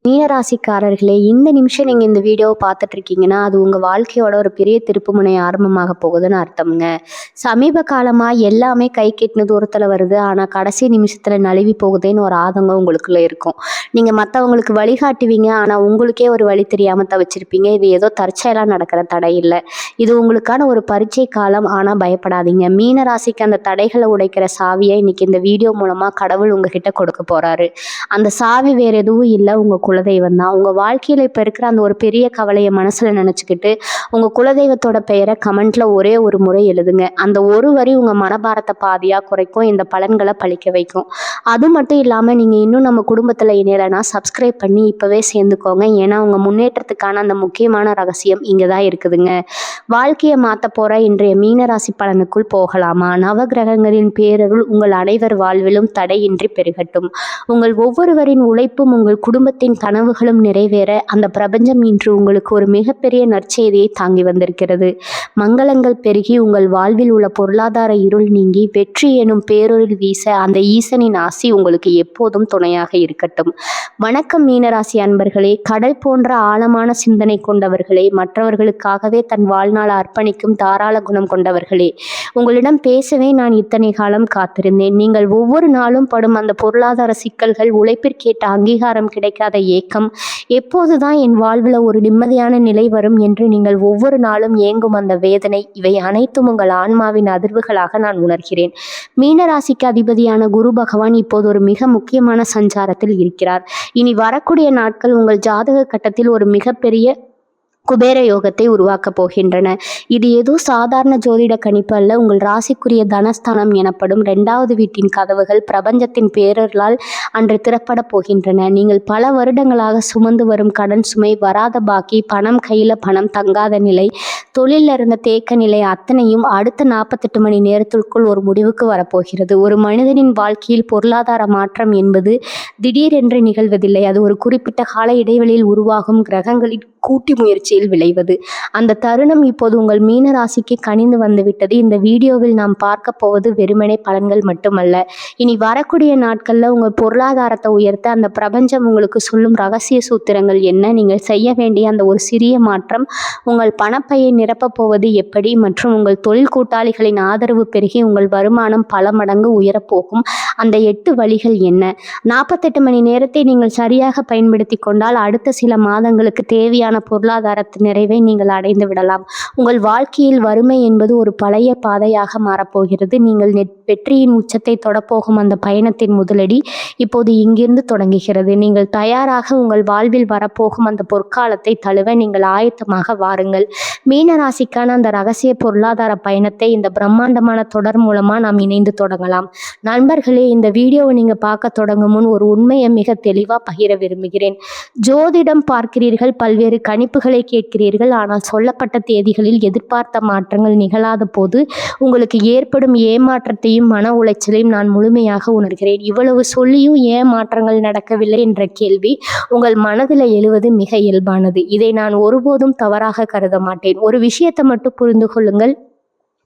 மீனராசிக்காரர்களே, இந்த நிமிஷம் நீங்க இந்த வீடியோவை பார்த்துட்டு இருக்கீங்கன்னா, அது உங்க வாழ்க்கையோட ஒரு பெரிய திருப்புமுனை ஆரம்பமாக போகுதுன்னு அர்த்தம்ங்க. சமீப காலமா எல்லாமே கை கெட்டின தூரத்துல வருது. ஆனா கடைசி நிமிஷத்துல நழுவி போகுதேன்னு ஒரு ஆதங்கம் உங்களுக்குள்ள இருக்கும். நீங்க மத்தவங்களுக்கு வழிகாட்டுவீங்க. ஆனா உங்களுக்கே ஒரு வழி தெரியாம தவிச்சிருப்பீங்க. இது ஏதோ தற்செயலா நடக்கிற தடை இல்ல. இது உங்களுக்கான ஒரு பரீட்சை காலம். ஆனா பயப்படாதீங்க. மீனராசிக்கு அந்த தடைகளை உடைக்கிற சாவியை இன்னைக்கு இந்த வீடியோ மூலமா கடவுள் உங்ககிட்ட கொடுக்க போறாரு. அந்த சாவி வேற எதுவும் இல்ல, உங்க குலதெய்வம் தான். உங்க வாழ்க்கையில இப்ப இருக்கிற அந்த ஒரு பெரிய கவலையை மனசுல நினைச்சுக்கிட்டு உங்க குலதெய்வத்தோட பெயரை கமெண்ட்ல ஒரே ஒரு முறை எழுதுங்க. அந்த ஒரு வரி உங்க மனபாரத்தை பாதியா குறைக்கும், இந்த பலன்களை பழிக்க வைக்கும். அது மட்டும் இல்லாம நீங்க இன்னும் நம்ம குடும்பத்துல இணையலைன்னா சப்ஸ்கிரைப் பண்ணி இப்பவே சேர்ந்துக்கோங்க. ஏன்னா உங்க முன்னேற்றத்துக்கான அந்த முக்கியமான ரகசியம் இங்கதான் இருக்குதுங்க. வாழ்க்கையை மாத்த போற இன்றைய மீனராசி பலனுக்குள் போகலாமா? நவகிரகங்களின் பேரருள் உங்கள் அனைவர் வாழ்விலும் தடையின்றி பெருகட்டும். உங்கள் ஒவ்வொருவரின் உழைப்பும் உங்கள் குடும்பத்தின் கனவுகளும் நிறைவேற அந்த பிரபஞ்சம் இன்று உங்களுக்கு ஒரு மிகப்பெரிய நற்செய்தியை தாங்கி வந்திருக்கிறது. மங்களங்கள் பெருகி உங்கள் வாழ்வில் உள்ள பொருளாதார இருள் நீங்கி வெற்றி எனும் பேரொருள் வீச அந்த ஈசனின் ஆசி உங்களுக்கு எப்போதும் துணையாக இருக்கட்டும். வணக்கம் மீனராசி அன்பர்களே. கடல் போன்ற ஆழமான சிந்தனை கொண்டவர்களே, மற்றவர்களுக்காகவே தன் வாழ்நாள் அர்ப்பணிக்கும் தாராள குணம் கொண்டவர்களே, உங்களிடம் பேசவே நான் இத்தனை காலம் காத்திருந்தேன். நீங்கள் ஒவ்வொரு நாளும் படும் அந்த பொருளாதார சிக்கல்கள், உழைப்பிற்கேற்ற அங்கீகாரம் கிடைக்காத ஏக்கம், எப்போதுதான் என் வாழ்வில் ஒரு நிம்மதியான நிலை வரும் என்று நீங்கள் ஒவ்வொரு நாளும் ஏங்கும் அந்த வேதனை, இவை அனைத்தும் உங்கள் ஆன்மாவின் அதிர்வுகளாக நான் உணர்கிறேன். மீனராசிக்கு அதிபதியான குரு பகவான் இப்போது ஒரு மிக முக்கியமான சஞ்சாரத்தில் இருக்கிறார். இனி வரக்கூடிய நாட்கள் உங்கள் ஜாதக கட்டத்தில் ஒரு மிகப்பெரிய குபேர யோகத்தை உருவாக்கப் போகின்றன. இது ஏதோ சாதாரண ஜோதிட கணிப்பு அல்ல. உங்கள் ராசிக்குரிய தனஸ்தானம் எனப்படும் 2வது வீட்டின் கதவுகள் பிரபஞ்சத்தின் பேரர்களால் அன்று திறப்பட போகின்றன. நீங்கள் பல வருடங்களாக சுமந்து வரும் கடன் சுமை, வராத பாக்கி, பணம் கையில் பணம் தங்காத நிலை, தொழிலில் இருந்த தேக்க நிலை அத்தனையும் அடுத்த 48 மணி நேரத்திற்குள் ஒரு முடிவுக்கு வரப்போகிறது. ஒரு மனிதனின் வாழ்க்கையில் பொருளாதார மாற்றம் என்பது திடீரென்று நிகழ்வதில்லை. அது ஒரு குறிப்பிட்ட கால இடைவெளியில் உருவாகும் கிரகங்களின் கூட்டி முயற்சியில் விளைவது. அந்த தருணம் இப்போது உங்கள் மீன ராசிக்கு கனிந்து வந்துவிட்டது. இந்த வீடியோவில் நாம் பார்க்க போவது வெறுமனே பலன்கள் மட்டுமல்ல. இனி வரக்கூடிய நாட்கள்ல உங்கள் பொருளாதாரத்தை உயர்த்த அந்த பிரபஞ்சம் உங்களுக்கு சொல்லும் ரகசிய சூத்திரங்கள் என்ன, நீங்கள் செய்ய வேண்டிய அந்த ஒரு சிறிய மாற்றம் உங்கள் பணப்பையை நிரப்பப் போவது எப்படி, மற்றும் உங்கள் தொழில் கூட்டாளிகளின் ஆதரவு பெருகி உங்கள் வருமானம் பல மடங்கு உயரப்போகும் அந்த 8 வழிகள் என்ன. 48 மணி நேரத்தை நீங்கள் சரியாக பயன்படுத்தி கொண்டால் அடுத்த சில மாதங்களுக்கு தேவையான பொருளாதார நிறைவை நீங்கள் அடைந்து விடலாம். உங்கள் வாழ்க்கையில் வறுமை என்பது ஒரு பழைய பாதையாக மாறப்போகிறது. நீங்கள் வெற்றியின் உச்சத்தை தொடப்போகும் அந்த பயணத்தின் முதலடி இப்போது இங்கிருந்து தொடங்குகிறது. நீங்கள் தயாராக உங்கள் வாழ்வில் வரப்போகும் அந்த பொற்காலத்தை தழுவ நீங்கள் ஆயத்தமாக வாருங்கள். மீனராசிக்கான அந்த ரகசிய பொருளாதார பயணத்தை இந்த பிரம்மாண்டமான தொடர் மூலமா நாம் இணைந்து தொடங்கலாம். நண்பர்களே, இந்த வீடியோவை நீங்க பார்க்க தொடங்கும் முன் ஒரு உண்மையை மிக தெளிவா பகிர விரும்புகிறேன். ஜோதிடம் பார்க்கிறீர்கள், பல்வேறு கணிப்புகளை கேட்கிறீர்கள். ஆனால் சொல்லப்பட்ட தேதிகளில் எதிர்பார்த்த மாற்றங்கள் நிகழாத போது உங்களுக்கு ஏற்படும் ஏமாற்றத்தையும் மன உளைச்சலையும் நான் முழுமையாக உணர்கிறேன். இவ்வளவு சொல்லியும் ஏன் மாற்றங்கள் நடக்கவில்லை என்ற கேள்வி உங்கள் மனதில் எழுவது மிக இயல்பானது. இதை நான் ஒருபோதும் தவறாக கருத மாட்டேன். ஒரு விஷயத்தை மட்டும் புரிந்து கொள்ளுங்கள்.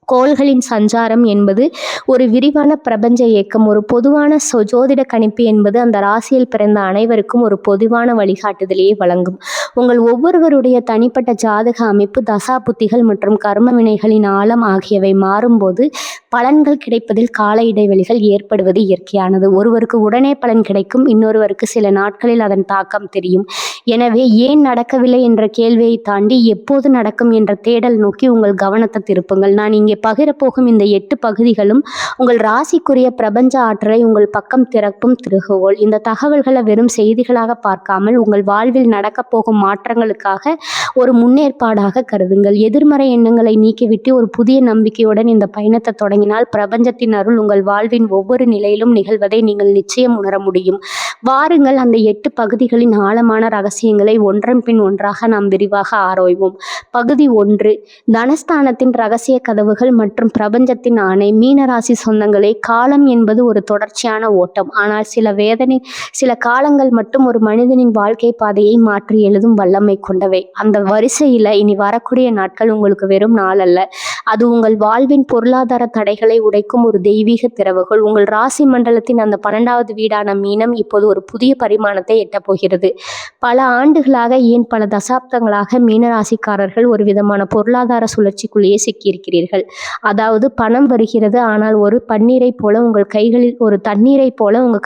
கோள்களின் சஞ்சாரம் என்பது ஒரு விரிவான பிரபஞ்ச இயக்கம். ஒரு பொதுவான ஜோதிட கணிப்பு என்பது அந்த ராசியில் பிறந்த அனைவருக்கும் ஒரு பொதுவான வழிகாட்டுதலையே வழங்கும். உங்கள் ஒவ்வொருவருடைய தனிப்பட்ட ஜாதக அமைப்பு, தசா புத்திகள் மற்றும் கர்ம வினைகளின் ஆழம் ஆகியவை மாறும்போது பலன்கள் கிடைப்பதில் கால இடைவெளிகள் ஏற்படுவது இயற்கையானது. ஒருவருக்கு உடனே பலன் கிடைக்கும், இன்னொருவருக்கு சில நாட்களில் அதன் தாக்கம் தெரியும். எனவே ஏன் நடக்கவில்லை என்ற கேள்வியை தாண்டி எப்போது நடக்கும் என்ற தேடல் நோக்கி உங்கள் கவனத்தை திருப்புங்கள். நான் இங்கே பகிரப்போகும் இந்த 8 பகுதிகளும் உங்கள் ராசிக்குரிய பிரபஞ்ச ஆற்றலை உங்கள் பக்கம் திறப்பும் திருகுகோள். இந்த தகவல்களை வெறும் செய்திகளாக பார்க்காமல் உங்கள் வாழ்வில் நடக்கப் போகும் மாற்றங்களுக்காக ஒரு முன்னேற்பாடாக கருதுங்கள். எதிர்மறை எண்ணங்களை நீக்கிவிட்டு ஒரு புதிய நம்பிக்கையுடன் இந்த பயணத்தை தொடங்கினால் பிரபஞ்சத்தின் அருள் உங்கள் வாழ்வின் ஒவ்வொரு நிலையிலும் நிகழ்வதை நீங்கள் நிச்சயம் உணர முடியும். வாருங்கள், அந்த 8 பகுதிகளின் ஆழமான ரகசியங்களை ஒன்றன் பின் ஒன்றாக நாம் விரிவாக ஆராய்வோம். பகுதி 1, தனஸ்தானத்தின் ரகசிய கதவுகள் மற்றும் பிரபஞ்சத்தின் ஆணை. மீனராசி சொந்தங்களே, காலம் என்பது ஒரு தொடர்ச்சியான ஓட்டம். ஆனால் சில காலங்கள் மட்டும் ஒரு மனிதனின் வாழ்க்கை பாதையை மாற்றி எழுதும் வல்லமை கொண்டவை. அந்த வரிசையில இனி வரக்கூடிய நாட்கள் உங்களுக்கு வெறும் நாள் அல்ல, அது உங்கள் வாழ்வின் பொருளாதார தடைகளை உடைக்கும் ஒரு தெய்வீக திறவுகோல். உங்கள் ராசி மண்டலத்தின் அந்த 12வது வீடான மீனம் இப்போது ஒரு புதிய பரிமாணத்தை எட்டப் போகிறது. பல ஆண்டுகளாக, ஏன் பல தசாப்தங்களாக மீனராசிக்காரர்கள் ஒரு விதமான பொருளாதார சுழற்சிக்குள்ளேயே சிக்கியிருக்கிறீர்கள். அதாவது பணம் வருகிறது, ஆனால் ஒரு தண்ணீரை போல உங்கள்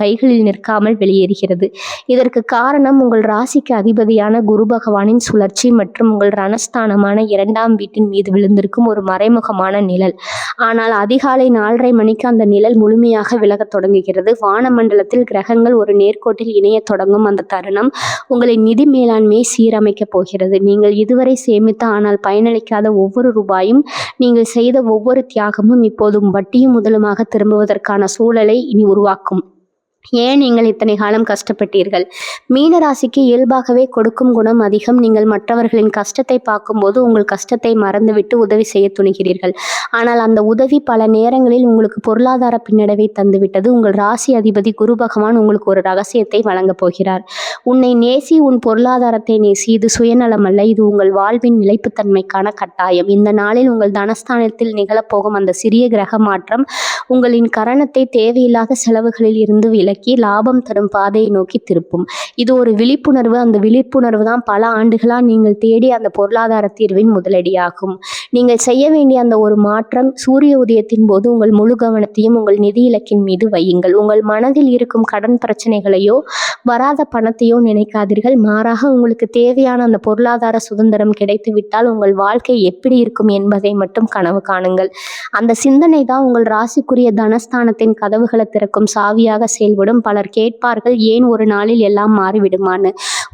கைகளில் நிற்காமல் வெளியேறுகிறது. இதற்கு காரணம் உங்கள் ராசிக்கு அதிபதியான குரு பகவானின் சுழற்சி மற்றும் உங்கள் ரணஸ்தானமான 2ஆம் வீட்டின் மீது விழுந்திருக்கும் ஒரு மறைமுகமான நிழல். ஆனால் அதிகாலை 4:30 மணிக்கு அந்த நிழல் முழுமையாக விலகத் தொடங்குகிறது. வானமண்டலத்தில் கிரகங்கள் ஒரு நேர்கோட்டில் இணையத் தொடங்கும் அந்த தருணம் உங்களின் நிதி மேலாண்மையை சீரமைக்கப் போகிறது. நீங்கள் இதுவரை சேமித்த ஆனால் பயனளிக்காத ஒவ்வொரு ரூபாயும், நீங்கள் செய்த ஒவ்வொரு தியாகமும் இப்போது வட்டியும் முதலுமாக திரும்புவதற்கான சூழலை இனி உருவாக்கும். ஏன் நீங்கள் இத்தனை காலம் கஷ்டப்பட்டீர்கள்? மீனராசிக்கு இயல்பாகவே கொடுக்கும் குணம் அதிகம். நீங்கள் மற்றவர்களின் கஷ்டத்தை பார்க்கும்போது உங்கள் கஷ்டத்தை மறந்துவிட்டு உதவி செய்ய துணிகிறீர்கள். ஆனால் அந்த உதவி பல நேரங்களில் உங்களுக்கு பொருளாதார பின்னடைவை தந்துவிட்டது. உங்கள் ராசி அதிபதி குரு பகவான் உங்களுக்கு ஒரு ரகசியத்தை வழங்கப் போகிறார். உன்னை நேசி, உன் பொருளாதாரத்தை நேசி. இது சுயநலம் அல்ல, இது உங்கள் வாழ்வின் நிலைப்புத்தன்மைக்கான கட்டாயம். இந்த நாளில் உங்கள் தனஸ்தானத்தில் நிகழப்போகும் அந்த சிறிய கிரக மாற்றம் உங்களின் கரணத்தை தேவையில்லாத செலவுகளில் இருந்து விலக்கி லாபம் தரும் பாதையை நோக்கி திருப்பும். இது ஒரு விழிப்புணர்வு. அந்த விழிப்புணர்வு தான் பல ஆண்டுகளாக நீங்கள் தேடி அந்த பொருளாதார தீர்வின் முதலடியாகும். நீங்கள் செய்ய வேண்டிய அந்த ஒரு மாற்றம், சூரிய உதயத்தின் போது உங்கள் முழு கவனத்தையும் உங்கள் நிதி இலக்கின் மீது வையுங்கள். உங்கள் மனதில் இருக்கும் கடன் பிரச்சனைகளையோ வராத பணத்தையோ நினைக்காதீர்கள். மாறாக, உங்களுக்கு தேவையான அந்த பொருளாதார சுதந்திரம் கிடைத்துவிட்டால் உங்கள் வாழ்க்கை எப்படி இருக்கும் என்பதை மட்டும் கனவு காணுங்கள். அந்த சிந்தனை தான் உங்கள் ராசிக்குரிய தனஸ்தானத்தின் கதவுகளை திறக்கும் சாவியாக செயல்படும். பலர் கேட்பார்கள், ஏன் ஒரு நாளில் எல்லாம் மாறிவிடுமான்னு.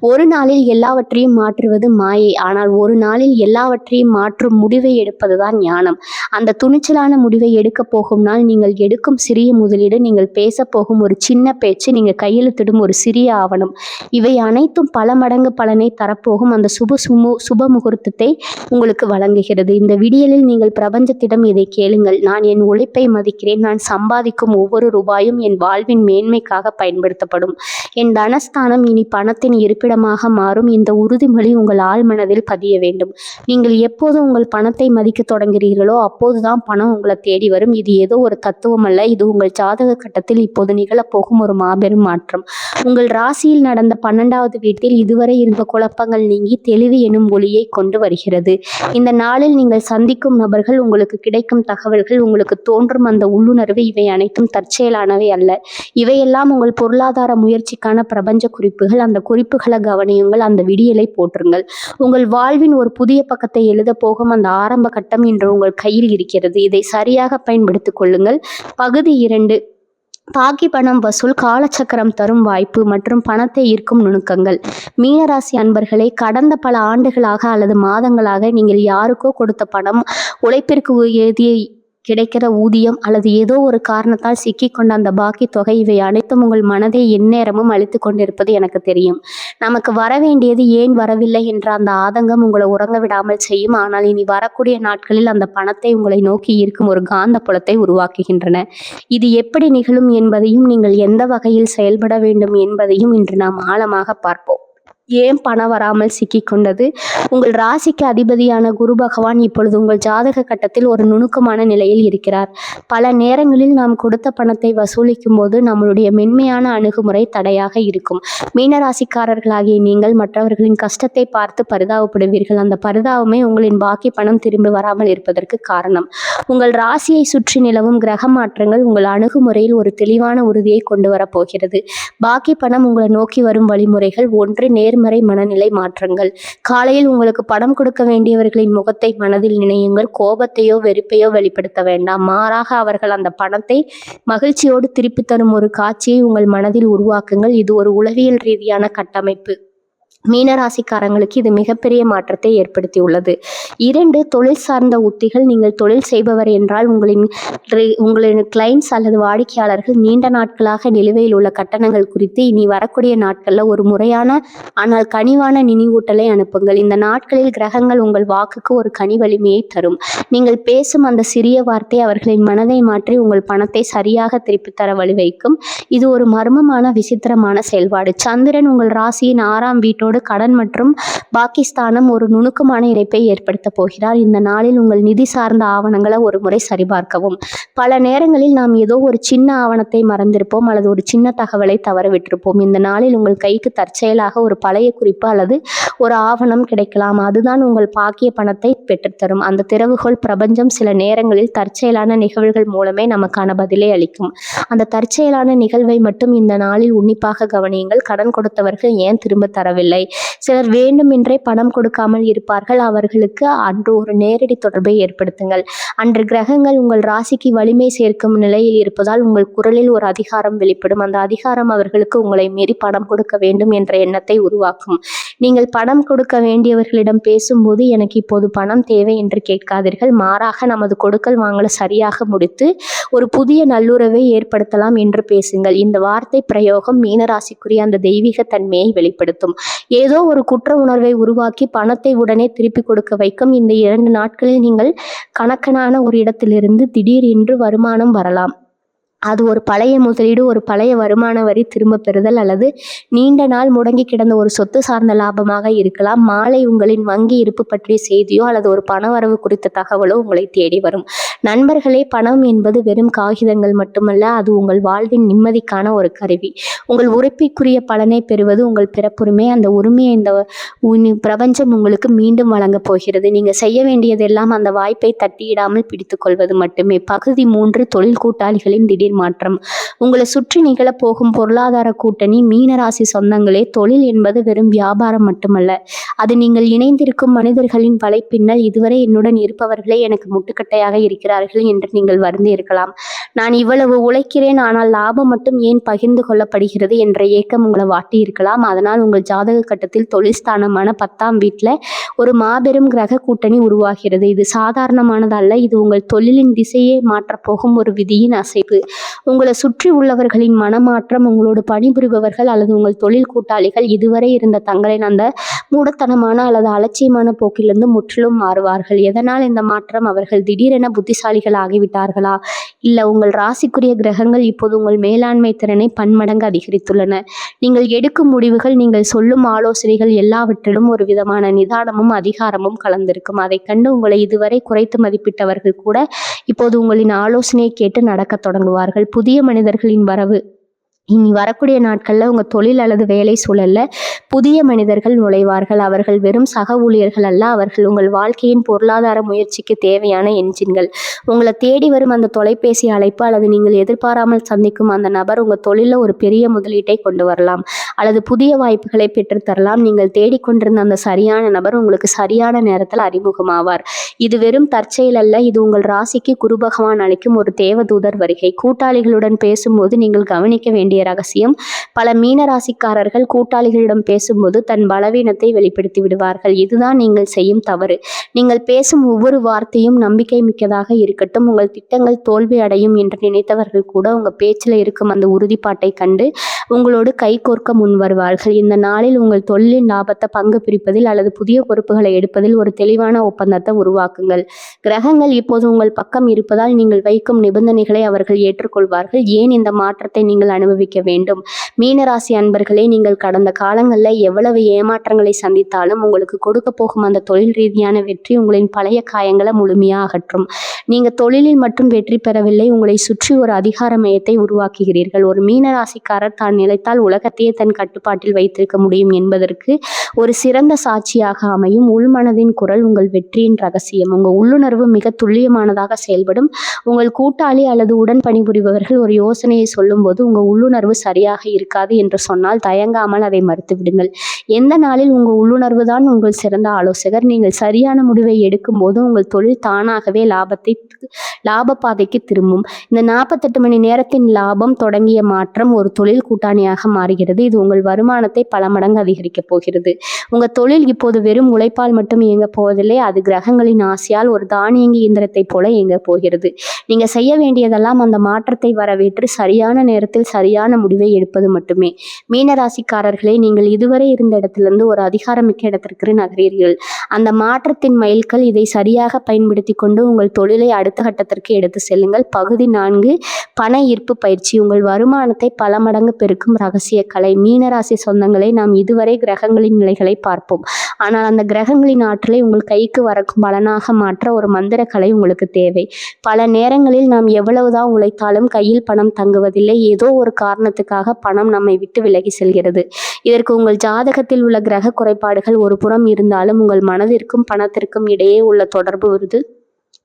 ஒரு நாளில் எல்லாவற்றையும் மாற்றுவது மாயை. ஆனால் ஒரு நாளில் எல்லாவற்றையும் மாற்றும் முடிவை எடுப்பதுதான் ஞானம். அந்த துணிச்சலான முடிவை எடுக்க போகும் நாள் நீங்கள் எடுக்கும் சிறிய முதலீடு, நீங்கள் பேச போகும் ஒரு சின்ன பேச்சு, நீங்கள் கையெழுத்திடும் ஒரு சிறிய ஆவணம், இவை அனைத்தும் பல மடங்கு பலனை தரப்போகும் அந்த சுப முகூர்த்தத்தை உங்களுக்கு வழங்குகிறது. இந்த விடியலில் நீங்கள் பிரபஞ்சத்திடம் இதை கேளுங்கள். நான் என் உழைப்பை மதிக்கிறேன். நான் சம்பாதிக்கும் ஒவ்வொரு ரூபாயும் என் வாழ்வின் மேன்மைக்காக பயன்படுத்தப்படும். என் தனஸ்தானம் இனி பணத்தின் இருப்பிடமாக மாறும். இந்த உறுதிமொழி உங்கள் ஆழ்மனதில் பதிய வேண்டும். நீங்கள் எப்போது உங்கள் பணத்தை மதிக்க தொடங்குகிறீர்களோ அப்போதுதான் பணம் உங்களை தேடி வரும். இது ஏதோ ஒரு தத்துவம் அல்ல, இது உங்கள் ஜாதக கட்டத்தில் இப்போது நிகழப்போகும் ஒரு மாபெரும் மாற்றம். உங்கள் ராசியில் நடந்த 12வது வீட்டில் இதுவரை இருந்த குழப்பங்கள் நீங்கி தெளிவு எனும் ஒளியை கொண்டு வருகிறது. இந்த நாளில் நீங்கள் சந்திக்கும் நபர்கள், உங்களுக்கு கிடைக்கும் தகவல்கள், உங்களுக்கு தோன்றும் அந்த உள்ளுணர்வு, இவை அனைத்தும் தற்செயலானவை அல்ல. இவையெல்லாம் உங்கள் பொருளாதார முயற்சிக்கான பிரபஞ்ச குறிப்புகள். அந்த குறிப்புகளை கவனியுங்கள். அந்த விடியலை போற்றுங்கள். உங்கள் வாழ்வின் ஒரு புதிய பக்கத்தை எழுத போகும் அந்த ஆரம்ப கட்டம் இன்று உங்கள் கையில் இருக்கிறது. இதை சரியாக பயன்படுத்திக் கொள்ளுங்கள். பகுதி 2, பாக்கி பணம் வசூல், காலச்சக்கரம் தரும் வாய்ப்பு மற்றும் பணத்தை ஈர்க்கும் நுணுக்கங்கள். மீனராசி அன்பர்களே, கடந்த பல ஆண்டுகளாக அல்லது மாதங்களாக நீங்கள் யாருக்கோ கொடுத்த பணம், உழைப்பிற்கு கிடைக்கிற ஊதியம் அல்லது ஏதோ ஒரு காரணத்தால் சிக்கிக்கொண்ட அந்த பாக்கி தொகை, இவை அனைத்தும் உங்கள் மனதை எந்நேரமும் அழித்து கொண்டிருப்பது எனக்கு தெரியும். நமக்கு வர வேண்டியது ஏன் வரவில்லை என்ற அந்த ஆதங்கம் உங்களை உறங்க விடாமல் செய்யும். ஆனால் இனி வரக்கூடிய நாட்களில் அந்த பணத்தை உங்களை நோக்கி ஈர்க்கும் ஒரு காந்த புலத்தை உருவாக்குகின்றன. இது எப்படி நிகழும் என்பதையும், நீங்கள் எந்த வகையில் செயல்பட வேண்டும் என்பதையும் இன்று நாம் ஆழமாக பார்ப்போம். ஏன் பணம் வராமல் சிக்கிக்கொண்டது? உங்கள் ராசிக்கு அதிபதியான குரு பகவான் இப்பொழுது உங்கள் ஜாதக கட்டத்தில் ஒரு நுணுக்கமான நிலையில் இருக்கிறார். பல நேரங்களில் நாம் கொடுத்த பணத்தை வசூலிக்கும் போது நம்மளுடைய மென்மையான அணுகுமுறை தடையாக இருக்கும். மீனராசிக்காரர்களாகிய நீங்கள் மற்றவர்களின் கஷ்டத்தை பார்த்து பரிதாபப்படுவீர்கள். அந்த பரிதாபமே உங்களின் பாக்கி பணம் திரும்பி வராமல் இருப்பதற்கு காரணம். உங்கள் ராசியை சுற்றி நிலவும் கிரக மாற்றங்கள் உங்கள் அணுகுமுறையில் ஒரு தெளிவான உறுதியை கொண்டு வரப்போகிறது. பாக்கி பணம் உங்களை நோக்கி வரும் வழிமுறைகள்: 1. நேர்மறை மனநிலை மாற்றங்கள். காலையில் உங்களுக்கு பணம் கொடுக்க வேண்டியவர்களின் முகத்தை மனதில் நினையுங்கள். கோபத்தையோ வெறுப்பையோ வெளிப்படுத்த வேண்டாம். மாறாக அவர்கள் அந்த பணத்தை மகிழ்ச்சியோடு திருப்பி தரும் ஒரு காட்சியை உங்கள் மனதில் உருவாக்குங்கள். இது ஒரு உளவியல் ரீதியான கட்டமைப்பு. மீனராசிக்காரங்களுக்கு இது மிகப்பெரிய மாற்றத்தை ஏற்படுத்தியுள்ளது. 2. தொழில் சார்ந்த உத்திகள். நீங்கள் தொழில் செய்பவர் என்றால் உங்களின் கிளைண்ட்ஸ் அல்லது வாடிக்கையாளர்கள் நீண்ட நாட்களாக நிலுவையில் உள்ள கட்டணங்கள் குறித்து இனி வரக்கூடிய நாட்களில் ஒரு முறையான ஆனால் கனிவான நினைவூட்டலை அனுப்புங்கள். இந்த நாட்களில் கிரகங்கள் உங்கள் வாக்குக்கு ஒரு கனி வலிமையை தரும். நீங்கள் பேசும் அந்த சிறிய வார்த்தை அவர்களின் மனதை மாற்றி உங்கள் பணத்தை சரியாக திருப்பி தர வழிவகுக்கும். இது ஒரு மர்மமான விசித்திரமான செயல்பாடு. சந்திரன் உங்கள் ராசியின் 6ஆம் வீட்டில் வீட்டோடு கடன் மற்றும் பாகிஸ்தானம் ஒரு நுணுக்கமான இணைப்பை ஏற்படுத்த போகிறார். இந்த நாளில் உங்கள் நிதி சார்ந்த ஆவணங்களை ஒரு முறை சரிபார்க்கவும். பல நேரங்களில் நாம் ஏதோ ஒரு சின்ன ஆவணத்தை மறந்திருப்போம் அல்லது ஒரு சின்ன தகவலை தவற விட்டிருப்போம். இந்த நாளில் உங்கள் கைக்கு தற்செயலாக ஒரு பழைய குறிப்பு அல்லது ஒரு ஆவணம் கிடைக்கலாம். அதுதான் உங்கள் பாக்கிய பணத்தை பெற்றுத்தரும். அந்த திறவுகோல் பிரபஞ்சம் சில நேரங்களில் தற்செயலான நிகழ்வுகள் மூலமே நமக்கான பதிலை அளிக்கும். அந்த தற்செயலான நிகழ்வை மட்டும் இந்த நாளில் உன்னிப்பாக கவனியுங்கள். கடன் கொடுத்தவர்கள் ஏன் திரும்ப தரவில்லை? சிலர் வேண்டுமென்றே பணம் கொடுக்காமல் இருப்பார்கள். அவர்களுக்கு அன்று ஒரு நேரடி தொடர்பை ஏற்படுத்துங்கள். அன்று கிரகங்கள் உங்கள் ராசிக்கு வலிமை சேர்க்கும் நிலையில் இருப்பதால் உங்கள் குரலில் ஒரு அதிகாரம் வெளிப்படும். அந்த அதிகாரம் அவர்களுக்கு உங்களை மீறி பணம் கொடுக்க வேண்டும் என்ற எண்ணத்தை உருவாக்கும். நீங்கள் பணம் கொடுக்க வேண்டியவர்களிடம் பேசும்போது எனக்கு இப்போது பணம் தேவை என்று கேட்காதீர்கள். மாறாக நமது கொடுக்கல் வாங்கலை சரியாக முடித்து ஒரு புதிய நல்லுறவை ஏற்படுத்தலாம் என்று பேசுங்கள். இந்த வார்த்தை பிரயோகம் மீனராசிக்குரிய அந்த தெய்வீக தன்மையை வெளிப்படுத்தும். ஏதோ ஒரு குற்ற உணர்வை உருவாக்கி பணத்தை உடனே திருப்பி கொடுக்க வைக்கும். இந்த 2 நாட்களில் நீங்கள் கணக்கனான ஒரு இடத்திலிருந்து திடீர் என்று வருமானம் வரலாம். அது ஒரு பழைய முதலீடு, ஒரு பழைய வருமான வரி திரும்ப பெறுதல் அல்லது நீண்ட நாள் முடங்கி கிடந்த ஒரு சொத்து சார்ந்த லாபமாக இருக்கலாம். மாலை உங்களின் வங்கி இருப்பு பற்றிய செய்தியோ அல்லது ஒரு பணவரவு குறித்த தகவலோ உங்களை தேடி வரும். நண்பர்களே, பணம் என்பது வெறும் காகிதங்கள் மட்டுமல்ல, அது உங்கள் வாழ்வின் நிம்மதிக்கான ஒரு கருவி. உங்கள் உழைப்பிற்குரிய பலனை பெறுவது உங்கள் பிறப்புரிமை. அந்த உரிமையை இந்த பிரபஞ்சம் உங்களுக்கு மீண்டும் வழங்கப் போகிறது. நீங்கள் செய்ய வேண்டியதெல்லாம் அந்த வாய்ப்பை தட்டியிடாமல் பிடித்துக் கொள்வது மட்டுமே. பகுதி 3, தொழில் கூட்டாளிகளின் திடீர் மாற்றம். உங்களை சுற்றி நிகழப் போகும் பொருளாதார கூட்டணி. மீனராசி சொந்தங்களே, தொழில் என்பது வெறும் வியாபாரம் மட்டுமல்ல, அது நீங்கள் இணைந்திருக்கும் மனிதர்களின் வலைப்பின்னல். இதுவரை என்னுடன் இருப்பவர்களே எனக்கு முட்டுக்கட்டையாக இருக்கிறார்கள் என்று நீங்கள் வருந்தி இருக்கலாம். நான் இவ்வளவு உழைக்கிறேன், ஆனால் லாபம் மட்டும் ஏன் பகிர்ந்து கொள்ளப்படுகிறது என்ற ஏக்கம் உங்களை வாட்டி இருக்கலாம். அதனால் உங்கள் ஜாதக கட்டத்தில் தொழில் ஸ்தானமான 10ஆம் வீட்டில் ஒரு மாபெரும் கிரக கூட்டணி உருவாகிறது. இது சாதாரணமானதல்ல. இது உங்கள் தொழிலின் திசையை மாற்றப்போகும் ஒரு விதியின் அசைவு. உங்களை சுற்றி உள்ளவர்களின் மனமாற்றம். உங்களோடு பணிபுரிபவர்கள் அல்லது உங்கள் தொழில் கூட்டாளிகள் இதுவரை இருந்த தங்களின் அந்த மூடத்தனமான அல்லது அலட்சியமான போக்கிலிருந்து முற்றிலும் மாறுவார்கள். எதனால் இந்த மாற்றம்? அவர்கள் திடீரென புத்திசாலிகள் ஆகிவிட்டார்களா? இல்லை, உங்கள் ராசிக்குரிய கிரகங்கள் இப்போது உங்கள் மேலாண்மை திறனை பன்மடங்கு அதிகரித்துள்ளன. நீங்கள் எடுக்கும் முடிவுகள், நீங்கள் சொல்லும் ஆலோசனைகள் எல்லாவற்றிலும் ஒரு விதமான நிதானமும் அதிகாரமும் கலந்திருக்கும். அதை கண்டு உங்களை இதுவரை குறைத்து மதிப்பிட்டவர்கள் கூட இப்போது உங்களின் ஆலோசனையை கேட்டு நடக்க தொடங்குவார்கள். புதிய மனிதர்களின் வரவு. இனி வரக்கூடிய நாட்களில் உங்கள் தொழில் அல்லது வேலை சூழலில் புதிய மனிதர்கள் நுழைவார்கள். அவர்கள் வெறும் சக ஊழியர்கள் அல்ல, அவர்கள் உங்கள் வாழ்க்கையின் பொருளாதார முயற்சிக்கு தேவையான என்ஜின்கள். உங்களை தேடி வரும் அந்த தொலைபேசி அழைப்பு அல்லது நீங்கள் எதிர்பாராமல் சந்திக்கும் அந்த நபர் உங்கள் தொழிலில் ஒரு பெரிய முதலீட்டை கொண்டு வரலாம் அல்லது புதிய வாய்ப்புகளை பெற்றுத்தரலாம். நீங்கள் தேடிக்கொண்டிருந்த அந்த சரியான நபர் உங்களுக்கு சரியான நேரத்தில் அறிமுகமாவார். இது வெறும் தற்செயல் அல்ல, இது உங்கள் ராசிக்கு குரு பகவான் அளிக்கும் ஒரு தேவதூதர் வருகை. கூட்டாளிகளுடன் பேசும்போது நீங்கள் கவனிக்க வேண்டிய ரகசியம். பல மீனராசிக்காரர்கள் கூட்டாளிகளிடம் பேசும்போது தன் பலவீனத்தை வெளிப்படுத்தி விடுவார்கள். இதுதான் நீங்கள் செய்யும் தவறு. நீங்கள் பேசும் ஒவ்வொரு வார்த்தையும் நம்பிக்கை மிக்கதாக இருக்கட்டும். உங்கள் திட்டங்கள் தோல்வி அடையும் என்று நினைத்தவர்கள் கூட உங்கள் பேச்சில் இருக்கும் அந்த உறுதிப்பாட்டை கண்டு உங்களோடு கைகோர்க்க முன் வருவார்கள். இந்த நாளில் உங்கள் தொழிலின் லாபத்தை பங்கு பிரிப்பதில் அல்லது புதிய பொறுப்புகளை எடுப்பதில் ஒரு தெளிவான ஒப்பந்தத்தை உருவாக்குங்கள். கிரகங்கள் இப்போது உங்கள் பக்கம் இருப்பதால் நீங்கள் வைக்கும் நிபந்தனைகளை அவர்கள் ஏற்றுக்கொள்வார்கள். ஏன் இந்த மாற்றத்தை நீங்கள் அனுபவிக்க வேண்டும்? மீனராசி அன்பர்களே, நீங்கள் கடந்த காலங்களில் எவ்வளவு ஏமாற்றங்களை சந்தித்தாலும் உங்களுக்கு கொடுக்க போகும் அந்த தொழில் ரீதியான வெற்றி உங்களின் பழைய காயங்களை முழுமையாக அகற்றும். நீங்கள் தொழிலில் மட்டும் வெற்றி பெறவில்லை, உங்களை சுற்றி ஒரு அதிகார மையத்தை உருவாக்குகிறீர்கள். ஒரு மீனராசிக்காரர் தான் நிலைத்தால் உலகத்தையே தன் கட்டுப்பாட்டில் வைத்திருக்க முடியும் என்பதற்கு ஒரு சிறந்த சாட்சியாக அமையும். உள்மனதின் குரல் உங்கள் வெற்றியின் ரகசியம். உங்கள் உள்ளுணர்வு மிக துல்லியமானதாக செயல்படும். உங்கள் கூட்டாளி அல்லது உடன் பணிபுரிபவர்கள் ஒரு யோசனையை சொல்லும்போது உங்கள் உள்ளுணர்வு சரியாக இருக்காது என்று சொன்னால் தயங்காமல் அதை மறுத்துவிடுங்கள். எந்த நாளில் உங்கள் உள்ளுணர்வு தான் உங்கள் சிறந்த ஆலோசகர். நீங்கள் சரியான முடிவை எடுக்கும் போது உங்கள் தொழில் தானாகவே லாப பாதைக்கு திரும்பும். இந்த 48 மணி நேரத்தின் லாபம் தொடங்கிய மாற்றம் ஒரு தொழில் கூட்டாளியாக மாறுகிறது. இது உங்கள் வருமானத்தை பல மடங்கு அதிகரிக்கப் போகிறது. உங்கள் தொழில் இப்போது வெறும் உழைப்பால் மட்டும் இயங்க போவதில்லை, அது கிரகங்களின் ஆசையால் ஒரு தானியங்கி இயந்திரத்தை போல இயங்க போகிறது. நீங்க செய்ய வேண்டியதெல்லாம் அந்த மாற்றத்தை வரவேற்று சரியான நேரத்தில் சரியான சரியான முடிவை எடுப்பது மட்டுமே. மீனராசிக்காரர்களே, நீங்கள் இதுவரை இருந்த இடத்திலிருந்து ஒரு அதிகாரமிக்க இடத்திற்கு நகரீர்கள். அந்த மாற்றத்தின் மைல்கல். இதை சரியாக பயன்படுத்தி கொண்டு உங்கள் தொழிலை அடுத்த கட்டத்திற்கு எடுத்து செல்லுங்கள். பகுதி 4, பண ஈர்ப்பு பயிற்சி. உங்கள் வருமானத்தை பல மடங்கு பெருக்கும் ரகசிய கலை. மீனராசி சொந்தங்களை, நாம் இதுவரை கிரகங்களின் நிலைகளை பார்ப்போம். ஆனால் அந்த கிரகங்களின் ஆற்றலை உங்கள் கைக்கு வரக்கும் பலனாக மாற்ற ஒரு மந்திர கலை உங்களுக்கு தேவை. பல நேரங்களில் நாம் எவ்வளவுதான் உழைத்தாலும் கையில் பணம் தங்குவதில்லை. ஏதோ ஒரு காரணத்துக்காக பணம் நம்மை விட்டு விலகி செல்கிறது. இதற்கு உங்கள் ஜாதகத்தில் உள்ள கிரக குறைபாடுகள் ஒரு புறம் இருந்தாலும் உங்கள் மனதிற்கும் பணத்திற்கும் இடையே உள்ள தொடர்பு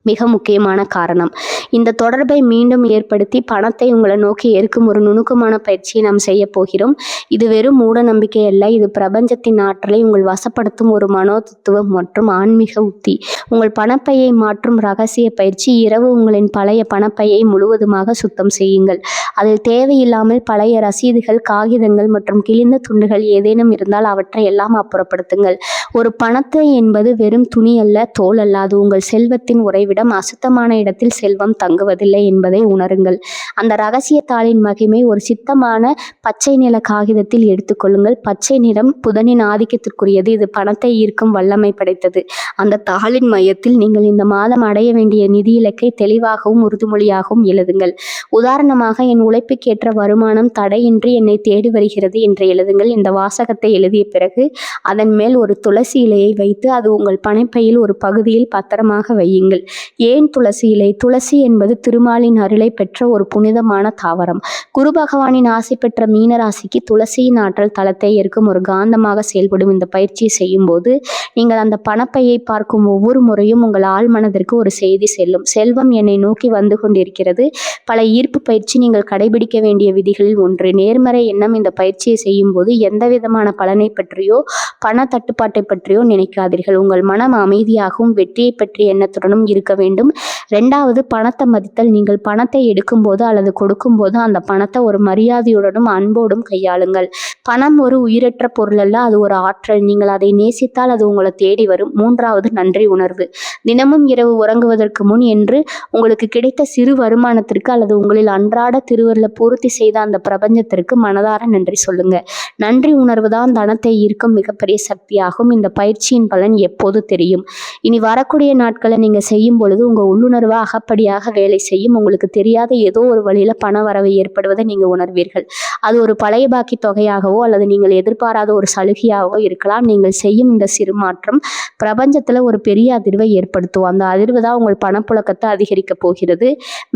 மிக முக்கியமான காரணம். இந்த தொடர்பை மீண்டும் ஏற்படுத்தி பணத்தை உங்களை நோக்கி ஏற்கும் ஒரு நுணுக்கமான பயிற்சியை நாம் செய்ய போகிறோம். இது வெறும் மூட நம்பிக்கை அல்ல. இது பிரபஞ்சத்தின் ஆற்றலை உங்கள் வசப்படுத்தும் ஒரு மனோதத்துவம் மற்றும் ஆன்மீக உத்தி. உங்கள் பணப்பையை மாற்றும் ரகசிய பயிற்சி. இரவு உங்களின் பழைய பணப்பையை முழுவதுமாக சுத்தம் செய்யுங்கள். அதில் தேவையில்லாமல் பழைய ரசீதுகள், காகிதங்கள் மற்றும் கிழிந்த துண்டுகள் ஏதேனும் இருந்தால் அவற்றை எல்லாம் அப்புறப்படுத்துங்கள். ஒரு பணத்தை என்பது வெறும் துணி அல்ல, தோல் அல்ல. அது உங்கள் செல்வத்தின் உறைவிடம். அசுத்தமான இடத்தில் செல்வம் தங்குவதில்லை என்பதை உணருங்கள். அந்த ரகசிய தாளின் மகிமை ஒரு சித்தமான பச்சை நிற காகிதத்தில் எடுத்துக்கொள்ளுங்கள். பச்சை நிறம் புதனின் ஆதிக்கத்திற்குரியது. இது பணத்தை ஈர்க்கும் வல்லமை படைத்தது. அந்த தாளின் மையத்தில் நீங்கள் இந்த மாதம் அடைய வேண்டிய நிதி இலக்கை தெளிவாகவும் உறுதிமொழியாகவும் எழுதுங்கள். உதாரணமாக, என் உழைப்புக்கேற்ற வருமானம் தடையின்றி என்னை தேடி வருகிறது என்று எழுதுங்கள். இந்த வாசகத்தை எழுதிய பிறகு அதன் மேல் ஒரு துளசி இலையை வைத்து அது உங்கள் பணப்பையில் ஒரு பகுதியில் பத்திரமாக வையுங்கள். ஏன் துளசி இலை? துளசி என்பது திருமாலின் அருளை பெற்ற ஒரு புனிதமான தாவரம். குரு பகவானின் ஆசை பெற்ற மீனராசிக்கு துளசியின் ஆற்றல் தளத்தை ஏற்கும் ஒரு காந்தமாக செயல்படும். இந்த பயிற்சியை செய்யும் போது நீங்கள் அந்த பணப்பையை பார்க்கும் ஒவ்வொரு முறையும் உங்கள் ஆழ் மனதிற்கு ஒரு செய்தி செல்லும். செல்வம் என்னை நோக்கி வந்து கொண்டிருக்கிறது. பல ஈர்ப்பு பயிற்சி. நீங்கள் கடைபிடிக்க வேண்டிய விதிகளில் ஒன்று, நேர்மறை எண்ணம். இந்த பயிற்சியை செய்யும் போது எந்த விதமான பலனை பற்றியோ பண தட்டுப்பாட்டை பற்றியோ நினைக்காதீர்கள். உங்கள் மனம் அமைதியாகவும் வெற்றியை பற்றிய எண்ணத்துடனும் இருக்க வேண்டும். 2வது, பணத்தை மதித்தல். நீங்கள் பணத்தை எடுக்கும் போது அல்லது கொடுக்கும் போது அந்த பணத்தை ஒரு மரியாதையுடனும் அன்போடும் கையாளுங்கள். பணம் ஒரு உயிரற்ற பொருள் அல்ல, அது ஒரு ஆற்றல். நீங்கள் அதை நேசித்தால் அது உங்களை தேடி வரும். 3வது, நன்றி உணர்வு. தினமும் இரவு உறங்குவதற்கு முன் என்று உங்களுக்கு கிடைத்த சிறு வருமானத்திற்கு அல்லது உங்களில் அன்றாட திருவருளை பூர்த்தி செய்த அந்த பிரபஞ்சத்திற்கு மனதார நன்றி சொல்லுங்க. நன்றி உணர்வு தான் தனத்தை ஈர்க்கும் மிகப்பெரிய சக்தியாகும். இந்த பயிற்சியின் பலன் எப்போது தெரியும்? இனி வரக்கூடிய நாட்களை நீங்க செய்யும் பொழுது உங்க உள்ளுணர்வு அகப்படியாக வேலை செய்யும். உங்களுக்கு தெரியாத ஏதோ ஒரு வழியில பண வரவு ஏற்படுவதை நீங்க உணர்வீர்கள். அது ஒரு பழைய பாக்கி தொகையாகவோ அல்லது நீங்கள் எதிர்பாராத ஒரு சலுகையாகவோ இருக்கலாம். நீங்கள் செய்யும் இந்த சிறு மாற்றம் பிரபஞ்சத்துல ஒரு பெரிய அதிர்வை ஏற்படுத்தும். அந்த அதிர்வு தான் உங்கள் பணப்புழக்கத்தை அதிகரிக்க போகிறது.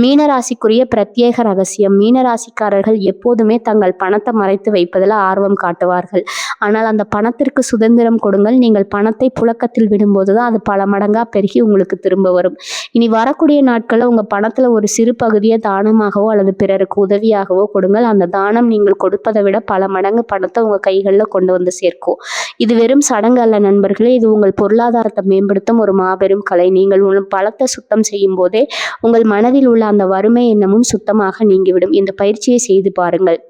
மீனராசிக்குரிய பிரத்யேக ரகசியம். மீனராசிக்காரர்கள் எப்போதுமே தங்கள் பணத்தை மறைத்து வைப்பதில் ஆர்வம் காட்டுவார்கள். ஆனால் அந்த பணத்திற்கு சுதந்திரம் கொடுங்கள். நீங்கள் பணத்தை புழக்கத்தில் விடும்போது தான் அது பல மடங்கா பெருகி உங்களுக்கு திரும்ப வரும். இனி வரக்கூடிய நாட்களில் உங்கள் பணத்தில் ஒரு சிறு பகுதியை தானமாகவோ அல்லது பிறருக்கு உதவியாகவோ கொடுங்கள். அந்த தானம் நீங்கள் கொடுப்பதை விட பல மடங்கு பணத்தை உங்கள் கைகளில் கொண்டு வந்து சேர்க்கும். இது வெறும் சடங்கு அல்ல நண்பர்களே, இது உங்கள் பொருளாதாரத்தை மேம்படுத்தும் ஒரு மாபெரும் கலை. நீங்கள் உங்கள் பணத்தை சுத்தம் செய்யும் போதே உங்கள் மனதில் உள்ள அந்த வறுமை எண்ணமும் சுத்தமாக நீங்கிவிடும். இந்த பயிற்சியை செய்து பாருங்கள்.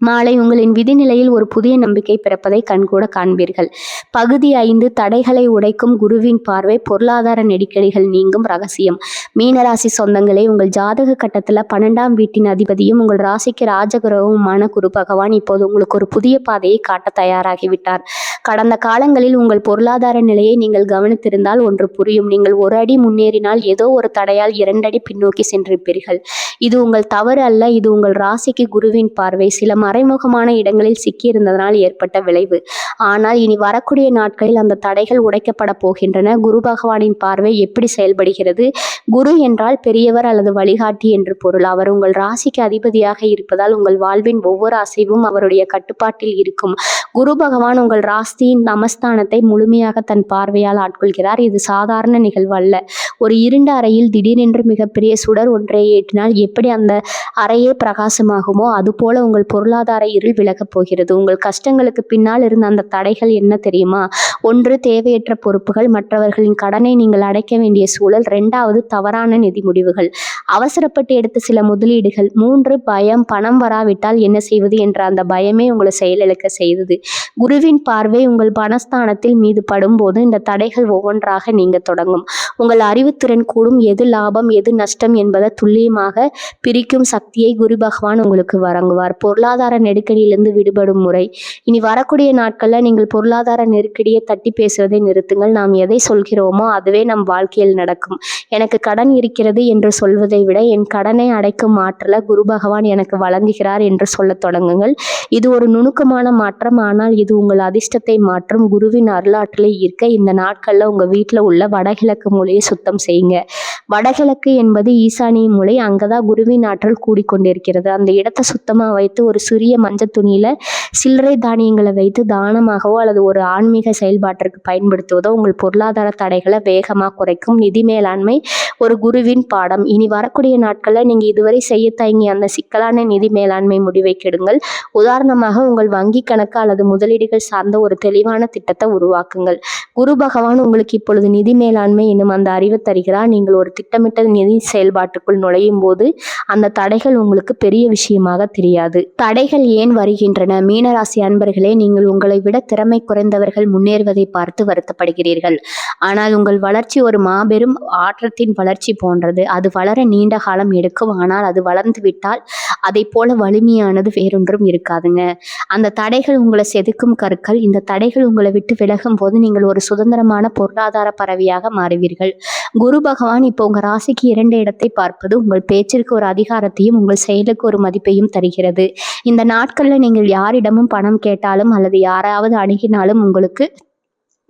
மாலை உங்களின் விதிநிலையில் ஒரு புதிய நம்பிக்கை பிறப்பதை கண்கூட காண்பீர்கள். பகுதி 5, தடைகளை உடைக்கும் குருவின் பார்வை. பொருளாதார நெருக்கடிகள் நீங்கும் ரகசியம். மீனராசி சொந்தங்களே, உங்கள் ஜாதக கட்டத்தில் 12ஆம் வீட்டின் அதிபதியும் உங்கள் ராசிக்கு ராஜகுருவுமான குரு பகவான் இப்போது உங்களுக்கு ஒரு புதிய பாதையை காட்ட தயாராகிவிட்டார். கடந்த காலங்களில் உங்கள் பொருளாதார நிலையை நீங்கள் கவனித்திருந்தால் ஒன்று புரியும். நீங்கள் ஒரு அடி முன்னேறினால் ஏதோ ஒரு தடையால் 2 அடி பின்னோக்கி சென்றிருப்பீர்கள். இது உங்கள் தவறு அல்ல, இது உங்கள் ராசிக்கு குருவின் பார்வை. சில மறைமுகமான இடங்களில் சிக்கியிருந்ததனால் ஏற்பட்ட விளைவு. ஆனால் இனி வரக்கூடிய நாட்களில் அந்த தடைகள் உடைக்கப்பட போகின்றன. குரு பகவானின் பார்வை எப்படி செயல்படுகிறது? குரு என்றால் பெரியவர் அல்லது வழிகாட்டி என்று பொருள். அவர் உங்கள் ராசிக்கு அதிபதியாக இருப்பதால் உங்கள் வாழ்வின் ஒவ்வொரு அசைவும் அவருடைய கட்டுப்பாட்டில் இருக்கும். குரு பகவான் உங்கள் ராசியின் நமஸ்தானத்தை முழுமையாக தன் பார்வையால் ஆட்கொள்கிறார். இது சாதாரண நிகழ்வு அல்ல. ஒரு இருண்ட அறையில் திடீரென்று மிகப்பெரிய சுடர் ஒன்றை ஏற்றினால் எப்படி அந்த அறையே பிரகாசமாகுமோ அதுபோல உங்கள் பொருளாதார இருள் விலகப் போகிறது. உங்கள் கஷ்டங்களுக்கு பின்னால் இருந்த அந்த தடைகள் என்ன தெரியுமா? 1, தேவையற்ற பொறுப்புகள். மற்றவர்களின் கடனை நீங்கள் அடைக்க வேண்டிய சூழல். 2வது, தவறான நிதி முடிவுகள், அவசரப்பட்டு எடுத்த சில முதலீடுகள். 3, பயம். பணம் வராவிட்டால் என்ன செய்வது என்ற அந்த பயமே உங்களை செயலிழக்க செய்தது. குருவின் பார்வை உங்கள் பணஸ்தானத்தில் மீது படும்போது இந்த தடைகள் ஒவ்வொன்றாக நீங்க தொடங்கும். உங்கள் அறிவு அறிவுத்திறன் கூடும். எது லாபம் எது நஷ்டம் என்பதை துல்லியமாக பிரிக்கும் சக்தியை குரு பகவான் உங்களுக்கு வழங்குவார். பொருளாதார நெருக்கடியிலிருந்து விடுபடும் முறை. இனி வரக்கூடிய நாட்கள்ல நீங்கள் பொருளாதார நெருக்கடியை தட்டி பேசுவதை நிறுத்துங்கள். நாம் எதை சொல்கிறோமோ அதுவே நம் வாழ்க்கையில் நடக்கும். எனக்கு கடன் இருக்கிறது என்று சொல்வதை விட என் கடனை அடைக்கும் ஆற்றலை குரு பகவான் எனக்கு வழங்குகிறார் என்று சொல்லத் தொடங்குங்கள். இது ஒரு நுணுக்கமான மாற்றம், ஆனால் இது உங்கள் அதிர்ஷ்டத்தை மாற்றும். குருவின் அருளாற்றலை ஈர்க்க இந்த நாட்கள்ல உங்க வீட்டுல உள்ள வடகிழக்கு மூலையை சுத்தம் செய்யுங்க. வடகிழக்கு என்பது ஈசானிய மூலை. அங்கதான் குருவின் ஆற்றல் கூடிக்கொண்டிருக்கிறது. அந்த இடத்தை சுத்தமா வைத்து ஒரு சிறிய மஞ்சள் துணியில சில்லறை தானியங்களை வைத்து தானமாகவோ அல்லது ஒரு ஆன்மீக செயல்பாட்டிற்கு பயன்படுத்துவதோ உங்கள் பொருளாதார தடைகளை வேகமாக குறைக்கும். நிதி மேலாண்மை ஒரு குருவின் பாடம். இனி வரக்கூடிய நாட்களில் நீங்கள் இதுவரை செய்ய தயங்கிய அந்த சிக்கலான நிதி மேலாண்மை முடிவை கெடுங்கள். உதாரணமாக உங்கள் வங்கி கணக்கு அல்லது முதலீடுகள் சார்ந்த ஒரு தெளிவான திட்டத்தை உருவாக்குங்கள். குரு பகவான் உங்களுக்கு இப்பொழுது நிதி மேலாண்மை என்னும் அந்த அறிவை தருகிறார். நீங்கள் ஒரு திட்டமிட்ட நிதி செயல்பாட்டுக்குள் நுழையும் போது அந்த தடைகள் உங்களுக்கு பெரிய விஷயமாக தெரியாது. தடைகள் ஏன் வருகின்றன? மீனராசி அன்பர்களே, நீங்கள் உங்களை விட திறமை குறைந்தவர்கள் முன்னேறுவதை பார்த்து வருத்தப்படுகிறீர்கள். ஆனால் உங்கள் வளர்ச்சி ஒரு மாபெரும் ஆற்றத்தின் வளர்ச்சி போன்றது. அது வளர நீண்ட காலம் எடுக்கும். ஆனால் அது வளர்ந்து விட்டால் அதை போல வலிமையானது வேறொன்றும் இருக்காதுங்க. அந்த தடைகள் உங்களை செதுக்கும் கற்கள். இந்த தடைகள் உங்களை விட்டு விலகும் போது நீங்கள் ஒரு சுதந்திரமான பொருளாதார பறவையாக மாறுவீர்கள். குரு பகவான் இப்போ உங்க ராசிக்கு 2 இடத்தை பார்ப்பது உங்கள் பேச்சிற்கு ஒரு அதிகாரத்தையும் உங்கள் செயலுக்கு ஒரு மதிப்பையும் தருகிறது. இந்த நாட்கள்ல நீங்கள் யாரிடமும் பணம் கேட்டாலும் அல்லது யாராவது அணுகினாலும் உங்களுக்கு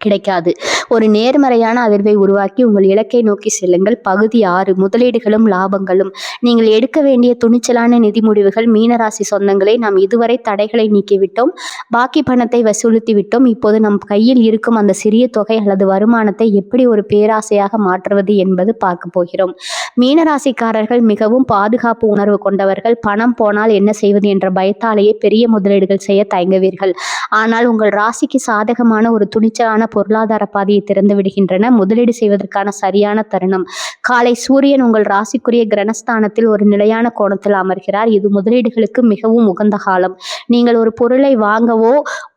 கிடைக்காது. ஒரு நேர்மறையான அதிர்வை உருவாக்கி உங்கள் இலக்கை நோக்கி செல்லுங்கள். பகுதி 6, முதலீடுகளும் லாபங்களும். நீங்கள் எடுக்க வேண்டிய துணிச்சலான நிதி முடிவுகள். மீனராசி சொந்தங்களே, நாம் இதுவரை தடைகளை நீக்கிவிட்டோம். பாக்கி பணத்தை வசூலித்து விட்டோம். இப்போது நம் கையில் இருக்கும் அந்த சிறிய தொகை அல்லது வருமானத்தை எப்படி ஒரு பேராசையாக மாற்றுவது என்பது பார்க்க போகிறோம். மீனராசிக்காரர்கள் மிகவும் பாதுகாப்பு உணர்வு கொண்டவர்கள். பணம் போனால் என்ன செய்வது என்ற பயத்தாலேயே பெரிய முதலீடுகள் செய்ய தயங்குவீர்கள். ஆனால் உங்கள் ராசிக்கு சாதகமான ஒரு துணிச்சலான பொருளாதார பாதையை திறந்து விடுகின்றன. முதலீடு செய்வதற்கான சரியான தருணம். காலை சூரியன் உங்கள் ராசிக்குரிய கிரகஸ்தானத்தில் ஒரு நிலையான கோணத்தில் அமர்கிறார். இது முதலீடுகளுக்கு மிகவும் உகந்த காலம். நீங்கள் ஒரு பொருளை வாங்கவோ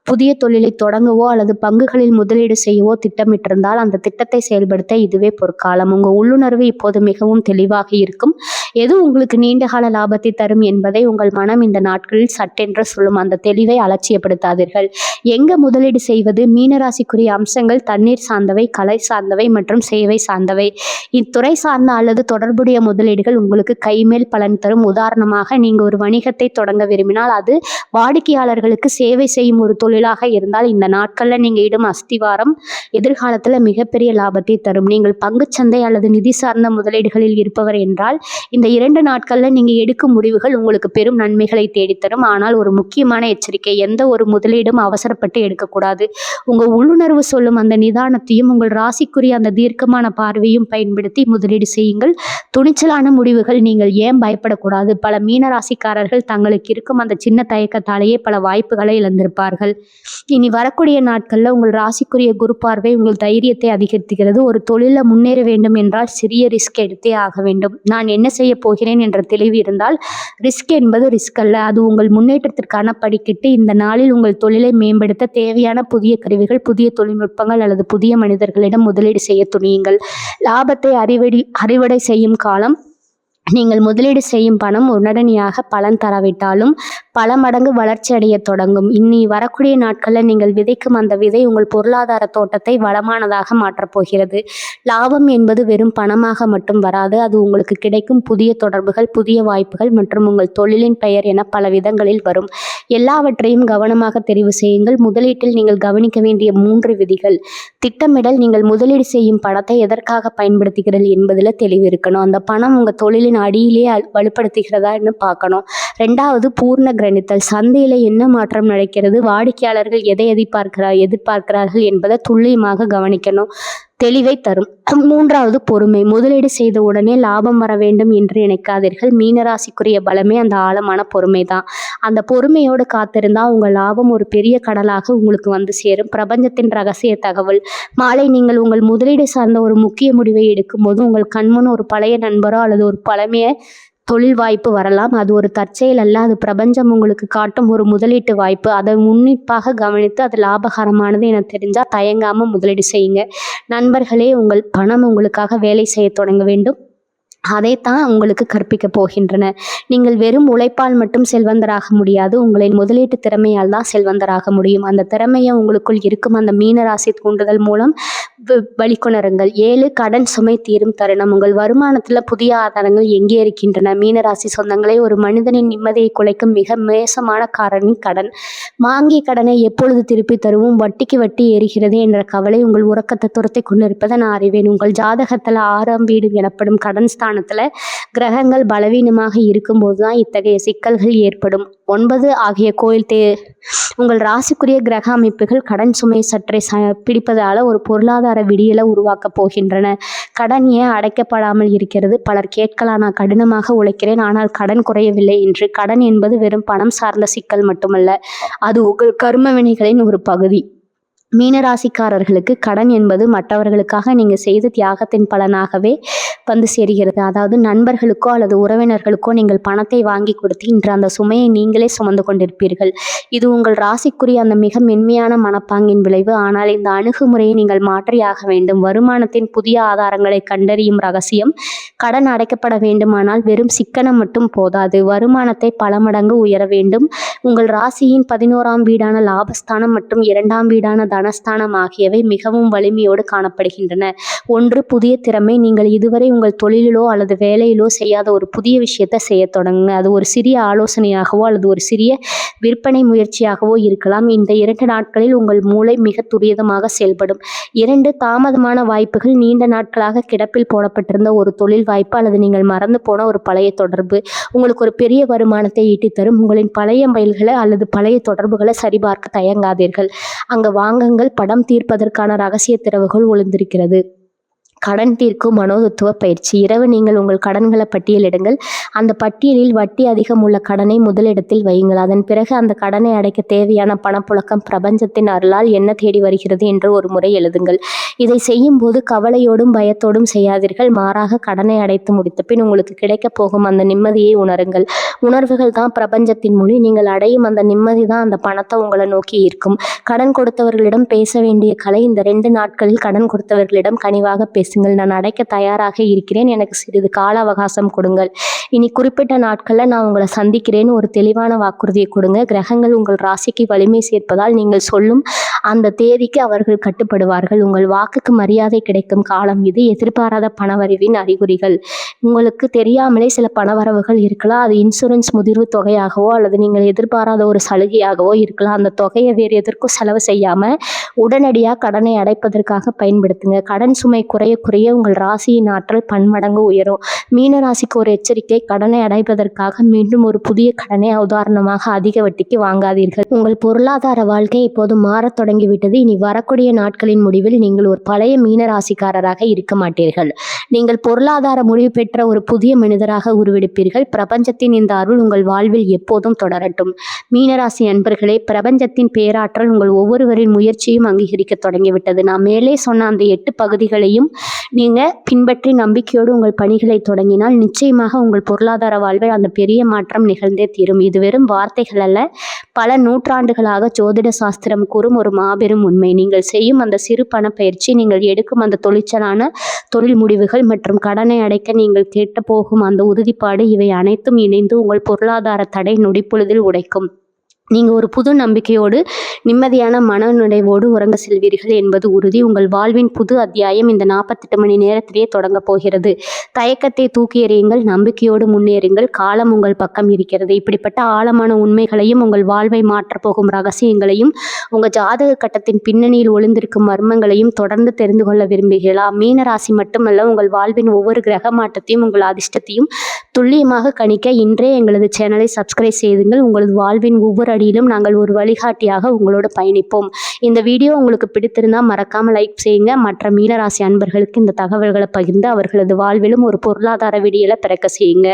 புதிய தொழிலை தொடங்கவோ அல்லது பங்குகளில் முதலீடு செய்யவோ திட்டமிட்டிருந்தால் அந்த திட்டத்தை செயல்படுத்த இதுவே பொற்காலம். உங்க உள்ளுணர்வு இப்போது மிகவும் தெளிவாக இருக்கும். எது உங்களுக்கு நீண்டகால லாபத்தை தரும் என்பதை உங்கள் மனம் இந்த நாட்களில் சட்டென்று சொல்லும். அந்த தெளிவை அலட்சியப்படுத்தாதீர்கள். எங்க முதலீடு செய்வது? மீனராசிக்குரிய அம்சங்கள் தண்ணீர் சார்ந்தவை, கலை சார்ந்தவை மற்றும் சேவை சார்ந்தவை. இத்துறை சார்ந்த அல்லது தொடர்புடைய முதலீடுகள் உங்களுக்கு கைமேல் பலன் தரும். உதாரணமாக, நீங்க ஒரு வணிகத்தை தொடங்க விரும்பினால் அது வாடிக்கையாளர்களுக்கு சேவை செய்யும் ஒரு தொழிலாக இருந்தால் இந்த நாட்கள்ல நீங்க இடும் அஸ்திவாரம் எதிர்காலத்துல மிகப்பெரிய லாபத்தை தரும். நீங்கள் பங்குச்சந்தை அல்லது நிதி சார்ந்த முதலீடுகளில் இருப்பவர் என்றால் இந்த 2 நாட்கள்ல நீங்க எடுக்கும் முடிவுகள் உங்களுக்கு பெரும் நன்மைகளை தேடித்தரும். ஆனால் ஒரு முக்கியமான எச்சரிக்கை, எந்த ஒரு முதலீடும் அவசரப்பட்டு எடுக்கக்கூடாது. உங்க உள்ளுணர்வு சொல்லும் அந்த நிதானத்தையும் உங்கள் ராசிக்குரிய அந்த தீர்க்கமான பார்வையும் பயன்படுத்தி முதலீடு செய்யுங்கள். துணிச்சலான முடிவுகள். நீங்கள் ஏன் பயப்படக்கூடாது? பல மீன ராசிக்காரர்கள் தங்களுக்கு இருக்கும் அந்த சின்ன தயக்கத்தாலேயே பல வாய்ப்புகளை இழந்திருப்பார்கள். இனி வரக்கூடிய நாட்கள்ல உங்கள் ராசிக்குரிய குரு பார்வை உங்கள் தைரியத்தை அதிகரிக்கிறது. ஒரு தொழில முன்னேற வேண்டும் என்றால் சிறிய ரிஸ்க் எடுத்தே ஆக வேண்டும். நான் என்ன செய்ய போகிறேன் என்ற தெளிவு இருந்தால் ரிஸ்க் என்பது ரிஸ்க் அல்ல, அது உங்கள் முன்னேற்றத்திற்கான படிக்கட்டு. இந்த நாளில் உங்கள் தொழிலை மேம்படுத்த தேவையான புதிய கருவிகள், புதிய தொழில்நுட்பங்கள் அல்லது புதிய மனிதர்களிடம் முதலீடு செய்ய துணியுங்கள். லாபத்தை அறுவடை செய்யும் காலம். நீங்கள் முதலீடு செய்யும் பணம் உடனடியாக பலன் தராவிட்டாலும் பல மடங்கு வளர்ச்சி அடைய தொடங்கும். இனி வரக்கூடிய நாட்களில் நீங்கள் விதைக்கும் அந்த விதை உங்கள் பொருளாதார தோட்டத்தை வளமானதாக மாற்றப் போகிறது. லாபம் என்பது வெறும் பணமாக மட்டும் வராது. அது உங்களுக்கு கிடைக்கும் புதிய தொடர்புகள், புதிய வாய்ப்புகள் மற்றும் உங்கள் தொழிலின் பெயர் என பல விதங்களில் வரும். எல்லாவற்றையும் கவனமாக தெரிவு செய்யுங்கள். முதலீட்டில் நீங்கள் கவனிக்க வேண்டிய 3 விதிகள். திட்டமிடல். நீங்கள் முதலீடு செய்யும் பணத்தை எதற்காக பயன்படுத்துகிறீர்கள் என்பதில் தெளிவு இருக்கணும். அந்த பணம் உங்கள் தொழிலின் அடியிலேயே வலுப்படுத்துகிறதான்னு பார்க்கணும். 2வது பூர்ண கிரணித்தல். சந்தையில் என்ன மாற்றம் நடக்கிறது, வாடிக்கையாளர்கள் எதை எதிர்பார்க்கிறார்கள் என்பதை துல்லியமாக கவனிக்கணும். தெளிவை தரும். 3வது பொறுமை. முதலீடு செய்த உடனே லாபம் வர வேண்டும் என்று நினைக்காதீர்கள். மீனராசிக்குரிய பலமே அந்த ஆழமான பொறுமை தான். அந்த பொறுமையோடு காத்திருந்தா உங்கள் லாபம் ஒரு பெரிய கடலாக உங்களுக்கு வந்து சேரும். பிரபஞ்சத்தின் ரகசிய தகவல். மாலை நீங்கள் உங்கள் முதலீடு சார்ந்த ஒரு முக்கிய முடிவை எடுக்கும்போது உங்கள் கண்முன் ஒரு பழைய நண்பரோ அல்லது ஒரு பழமைய தொழில் வாய்ப்பு வரலாம். அது ஒரு தற்செயல் அல்ல. அது பிரபஞ்சம் உங்களுக்கு காட்டும் ஒரு முதலீட்டு வாய்ப்பு. அதை உன்னிப்பாக கவனித்து அது லாபகரமானது என தெரிஞ்சால் தயங்காமல் முதலீடு செய்யுங்க. நண்பர்களே, உங்கள் பணம் உங்களுக்காக வேலை செய்ய தொடங்க வேண்டும். அதைத்தான் உங்களுக்கு கற்பிக்கப் போகின்றன. நீங்கள் வெறும் உழைப்பால் மட்டும் செல்வந்தராக முடியாது. உங்களின் முதலீட்டு திறமையால் தான் செல்வந்தராக முடியும். அந்த திறமையை உங்களுக்குள் இருக்கும் அந்த மீனராசி தூண்டுதல் மூலம் வழிகொணருங்கள். 7 கடன் சுமை தீரும் தருணம். உங்கள் வருமானத்தில் புதிய ஆதாரங்கள் எங்கே இருக்கின்றன? மீனராசி சொந்தங்களே, ஒரு மனிதனின் நிம்மதியை குலைக்கும் மிக மோசமான காரணி கடன். வாங்கிய கடனை எப்பொழுது திருப்பி தருவோம், வட்டிக்கு வட்டி ஏறுகிறது என்ற கவலை உங்கள் உறக்கத்தை துரத்தி கொண்டிருப்பதை நான் அறிவேன். உங்கள் ஜாதகத்தில் 6ஆம் வீடு எனப்படும் கடன் ஸ்தானத்தில் கிரகங்கள் பலவீனமாக இருக்கும்போது தான் இத்தகைய சிக்கல்கள் ஏற்படும். 9 ஆகிய கோயில் உங்கள் ராசிக்குரிய கிரக அமைப்புகள் கடன் சுமை சற்றே பிடிப்பதால் ஒரு பொருளாதார விடியலை உருவாக்கப் போகின்றன. கடன் ஏன் அடைக்கப்படாமல் இருக்கிறது? பலர் கேட்கலாம், நான் கடினமாக உழைக்கிறேன் ஆனால் கடன் குறையவில்லை என்று. கடன் என்பது வெறும் பணம் சார்ந்த சிக்கல் மட்டுமல்ல, அது உங்கள் கர்ம வினைகளின் ஒரு பகுதி. மீனராசிக்காரர்களுக்கு கடன் என்பது மற்றவர்களுக்காக நீங்கள் செய்த தியாகத்தின் பலனாகவே வந்து சேர்கிறது. அதாவது நண்பர்களுக்கோ அல்லது உறவினர்களுக்கோ நீங்கள் பணத்தை வாங்கி கொடுத்து இன்று அந்த சுமையை நீங்களே சுமந்து கொண்டிருப்பீர்கள். இது உங்கள் ராசிக்குரிய அந்த மிக மென்மையான மனப்பாங்கின் விளைவு. ஆனால் இந்த அணுகுமுறையை நீங்கள் மாற்றியாக வேண்டும். வருமானத்தின் புதிய ஆதாரங்களை கண்டறியும் ரகசியம்: கடன் அடைக்கப்பட வேண்டுமானால் வெறும் சிக்கனம் மட்டும் போதாது, வருமானத்தை பல மடங்கு உயர வேண்டும். உங்கள் ராசியின் 11ஆம் வீடான லாபஸ்தானம் மற்றும் 2ஆம் வீடான தனஸ்தானம் ஆகியவை மிகவும் வலிமையோடு காணப்படுகின்றன. 1. புதிய திறமை. நீங்கள் இதுவரை உங்கள் தொழிலிலோ அல்லது வேலையிலோ செய்யாத ஒரு புதிய விஷயத்தை செய்ய தொடங்குங்க. அது ஒரு சிறிய ஆலோசனையாகவோ அல்லது ஒரு சிறிய விற்பனை முயற்சியாகவோ இருக்கலாம். இந்த 2 நாட்களில் உங்கள் மூளை மிக துரிதமாக செயல்படும். 2. தாமதமான வாய்ப்புகள். நீண்ட நாட்களாக கிடப்பில் போடப்பட்டிருந்த ஒரு தொழில் வாய்ப்பு அல்லது நீங்கள் மறந்து போன ஒரு பழைய தொடர்பு உங்களுக்கு ஒரு பெரிய வருமானத்தை ஈட்டித்தரும். உங்களின் பழைய மைல்களை அல்லது பழைய தொடர்புகளை சரிபார்க்க தயங்காதீர்கள். அங்கு வாங்குங்கள். படம் தீர்ப்பதற்கான ரகசிய திறவுகள் ஒளிந்திருக்கிறது. கடன் தீர்க்கும் மனோதத்துவ பயிற்சி. இரவு நீங்கள் உங்கள் கடன்களை பட்டியலிடுங்கள். அந்த பட்டியலில் வட்டி அதிகம் உள்ள கடனை முதலிடத்தில் வையுங்கள். அதன் பிறகு அந்த கடனை அடைக்க தேவையான பணப்புழக்கம் பிரபஞ்சத்தின் அருளால் என்ன தேடி வருகிறது என்று ஒரு முறை எழுதுங்கள். இதை செய்யும் போது கவலையோடும் பயத்தோடும் செய்யாதீர்கள். மாறாக கடனை அடைத்து முடித்த பின் உங்களுக்கு கிடைக்கப் போகும் அந்த நிம்மதியை உணருங்கள். உணர்வுகள் தான் பிரபஞ்சத்தின் மொழி. நீங்கள் அடையும் அந்த நிம்மதி தான் அந்த பணத்தை உங்களை நோக்கி ஈர்க்கும். கடன் கொடுத்தவர்களிடம் பேச வேண்டிய கலை. இந்த 2 நாட்களில் கடன் கொடுத்தவர்களிடம் கனிவாக பேசுங்கள். நான் அடைக்க தயாராக இருக்கிறேன், எனக்கு சிறிது கால அவகாசம் கொடுங்கள், இனி குறிப்பிட்ட நாட்களில் நான் உங்களை சந்திக்கிறேன்னு ஒரு தெளிவான வாக்குறுதியை கொடுங்க. கிரகங்கள் உங்கள் ராசிக்கு வலிமை சேர்ப்பதால் நீங்கள் சொல்லும் அந்த தேதிக்கு அவர்கள் கட்டுப்படுவார்கள். உங்கள் வாக்குக்கு மரியாதை கிடைக்கும் காலம் இது. எதிர்பாராத பணவரவின் அறிகுறிகள். உங்களுக்கு தெரியாமலே சில பணவரவுகள் இருக்கலாம். அது இன்சூரன்ஸ் முதிர்வு தொகையாகவோ அல்லது நீங்கள் எதிர்பாராத ஒரு சலுகையாகவோ இருக்கலாம். அந்த தொகையை வேறு எதற்கும் செலவு செய்யாமல் உடனடியாக கடனை அடைப்பதற்காக பயன்படுத்துங்க. கடன் சுமை குறைய குறைய உங்கள் ராசியின் ஆற்றல் பன்மடங்கு உயரும். மீன ராசிக்கு ஒரு எச்சரிக்கை: கடனை அடைப்பதற்காக மீண்டும் ஒரு புதிய கடனை, உதாரணமாக அதிக வட்டிக்கு வாங்காதீர்கள். உங்கள் பொருளாதார வாழ்க்கை இப்போது மாறத் தொடங்கிவிட்டது. இனி வரக்கூடிய நாட்களின் முடிவில் நீங்கள் ஒரு பழைய மீன ராசிக்காரராக இருக்க மாட்டீர்கள். நீங்கள் பொருளாதார முடிவு பெற்ற ஒரு புதிய மனிதராக உருவெடுப்பீர்கள். பிரபஞ்சத்தின் இந்த அருள் உங்கள் வாழ்வில் எப்போதும் தொடரட்டும். மீனராசி அன்பர்களே, பிரபஞ்சத்தின் பேராற்றல் உங்கள் ஒவ்வொருவரின் முயற்சியும் அங்கீகரிக்க தொடங்கிவிட்டது. நான் மேலே சொன்ன அந்த 8 பகுதிகளையும் நீங்கள் பின்பற்றி நம்பிக்கையோடு உங்கள் பணிகளை தொடங்கினால் நிச்சயமாக உங்கள் பொருளாதார வாழ்வில் அந்த பெரிய மாற்றம் நிகழ்ந்தே தீரும். இது வெறும் வார்த்தைகள் அல்ல, பல நூற்றாண்டுகளாக ஜோதிட சாஸ்திரம் கூறும் ஒரு மாபெரும் உண்மை. நீங்கள் செய்யும் அந்த சிறு பண பயிற்சி, நீங்கள் எடுக்கும் அந்த துணிச்சலான தொழில் முடிவுகள் மற்றும் கடனை அடைக்க நீங்கள் கேட்ட போகும் அந்த உறுதிப்பாடு, இவை அனைத்தும் இணைந்து உங்கள் பொருளாதார தடை நொடிப்பொழுதில் உடைக்கும். நீங்கள் ஒரு புது நம்பிக்கையோடு நிம்மதியான மனநிறைவோடு உறங்க செல்வீர்கள் என்பது உறுதி. உங்கள் வாழ்வின் புது அத்தியாயம் இந்த 48 மணி நேரத்திலேயே தொடங்கப் போகிறது. தயக்கத்தை தூக்கி எறியுங்கள், நம்பிக்கையோடு முன்னேறுங்கள். காலம் உங்கள் பக்கம் இருக்கிறது. இப்படிப்பட்ட ஆழமான உண்மைகளையும் உங்கள் வாழ்வை மாற்றப்போகும் ரகசியங்களையும் உங்கள் ஜாதக கட்டத்தின் பின்னணியில் ஒளிந்திருக்கும் மர்மங்களையும் தொடர்ந்து தெரிந்து கொள்ள விரும்புகிறீர்களா? மீனராசி மட்டுமல்ல, உங்கள் வாழ்வின் ஒவ்வொரு கிரக மாற்றத்தையும் உங்கள் அதிர்ஷ்டத்தையும் துல்லியமாக கணிக்க இன்றே எங்களது சேனலை சப்ஸ்கிரைப் செய்துங்கள். உங்களது வாழ்வின் ஒவ்வொரு அடியிலும் நாங்கள் ஒரு வழிகாட்டியாக உங்களோடு பயணிப்போம். இந்த வீடியோ உங்களுக்கு பிடித்திருந்தால் மறக்காமல் லைக் செய்யுங்க. மற்ற மீனராசி அன்பர்களுக்கு இந்த தகவல்களை பகிர்ந்து அவர்களது வாழ்விலும் ஒரு பொருளாதார விடியலை பிறக்க செய்யுங்க.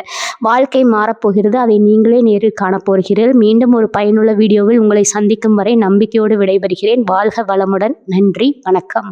வாழ்க்கை மாறப்போகிறது, அதை நீங்களே நேரில் காணப்போகிறீர்கள். மீண்டும் ஒரு பயனுள்ள வீடியோவில் உங்களை சந்திக்கும் வரை நம்பிக்கையோடு விடைபெறுகிறேன். வாழ்க வளமுடன். நன்றி, வணக்கம்.